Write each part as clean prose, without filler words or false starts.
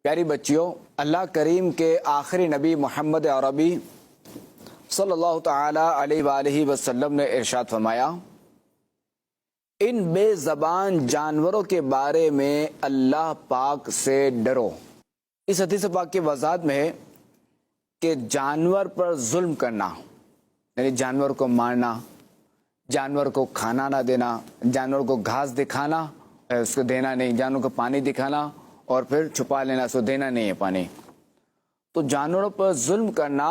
پیاری بچیوں، اللہ کریم کے آخری نبی محمد عربی صلی اللہ تعالی علیہ وآلہ وسلم نے ارشاد فرمایا، ان بے زبان جانوروں کے بارے میں اللہ پاک سے ڈرو۔ اس حدیث پاک کی وضاحت میں ہے کہ جانور پر ظلم کرنا، یعنی جانور کو مارنا، جانور کو کھانا نہ دینا، جانور کو گھاس دکھانا اس کو دینا نہیں، جانور کو پانی دکھانا اور پھر چھپا لینا، اس کو دینا نہیں ہے پانی۔ تو جانوروں پر ظلم کرنا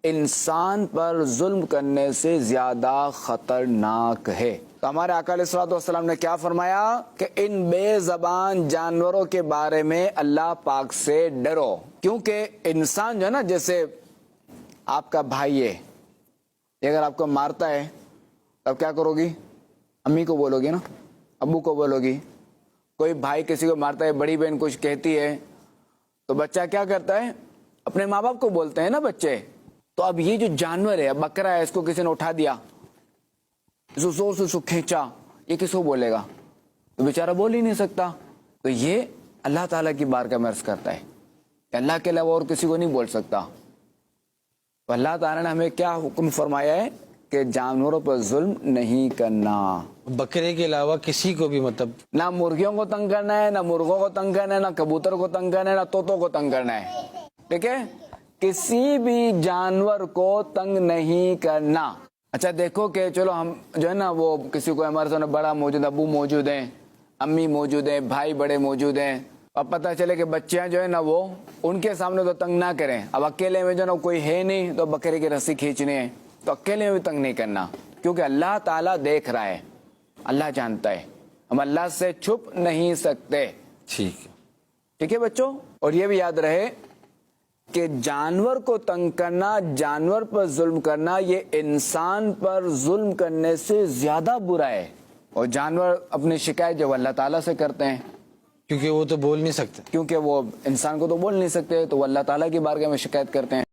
انسان پر ظلم کرنے سے زیادہ خطرناک ہے۔ تو ہمارے آقا علیہ الصلوۃ والسلام نے کیا فرمایا کہ ان بے زبان جانوروں کے بارے میں اللہ پاک سے ڈرو، کیونکہ انسان جو ہے نا، جیسے آپ کا بھائی ہے، یہ اگر آپ کو مارتا ہے تب کیا کرو گی؟ امی کو بولو گی نا، ابو کو بولو گی۔ کوئی بھائی کسی کو مارتا ہے، بڑی بہن کچھ کہتی ہے تو بچہ کیا کرتا ہے؟ اپنے ماں باپ کو بولتے ہیں نا بچے۔ تو اب یہ جو جانور ہے، بکرا ہے، اس کو کسی نے اٹھا دیا، اس کو زور سے اس کو کھینچا، یہ کس کو بولے گا؟ تو بیچارہ بول ہی نہیں سکتا۔ تو یہ اللہ تعالیٰ کی بارگاہ میں عرض کرتا ہے کہ اللہ کے علاوہ اور کسی کو نہیں بول سکتا۔ تو اللہ تعالیٰ نے ہمیں کیا حکم فرمایا ہے کہ جانوروں پر ظلم نہیں کرنا۔ بکرے کے علاوہ کسی کو بھی، مطلب نہ مرغیوں کو تنگ کرنا ہے، نہ مرغوں کو تنگ کرنا ہے، نہ کبوتر کو تنگ کرنا ہے، نہ طوطوں کو تنگ کرنا ہے، ٹھیک ہے؟ کسی بھی جانور کو تنگ نہیں کرنا۔ اچھا دیکھو کہ چلو ہم جو ہے نا، وہ کسی کو ہمارے سامنے بڑا موجود ہے، ابو موجود ہیں، امی موجود ہیں، بھائی بڑے موجود ہیں، اب پتہ چلے کہ بچیاں جو ہے نا وہ ان کے سامنے تو تنگ نہ کریں۔ اب اکیلے میں جو ہے نا کوئی ہے نہیں تو بکرے کی رسی کھینچنی ہے، تو اکیلے میں بھی تنگ نہیں کرنا، کیونکہ اللہ تعالیٰ دیکھ رہا ہے، اللہ جانتا ہے، ہم اللہ سے چھپ نہیں سکتے۔ ٹھیک ہے بچوں؟ اور یہ بھی یاد رہے کہ جانور کو تنگ کرنا، جانور پر ظلم کرنا، یہ انسان پر ظلم کرنے سے زیادہ برا ہے۔ اور جانور اپنی شکایت جو اللہ تعالیٰ سے کرتے ہیں، کیونکہ وہ تو بول نہیں سکتے، کیونکہ وہ انسان کو تو بول نہیں سکتے، تو وہ اللہ تعالیٰ کی بارگاہ میں شکایت کرتے ہیں۔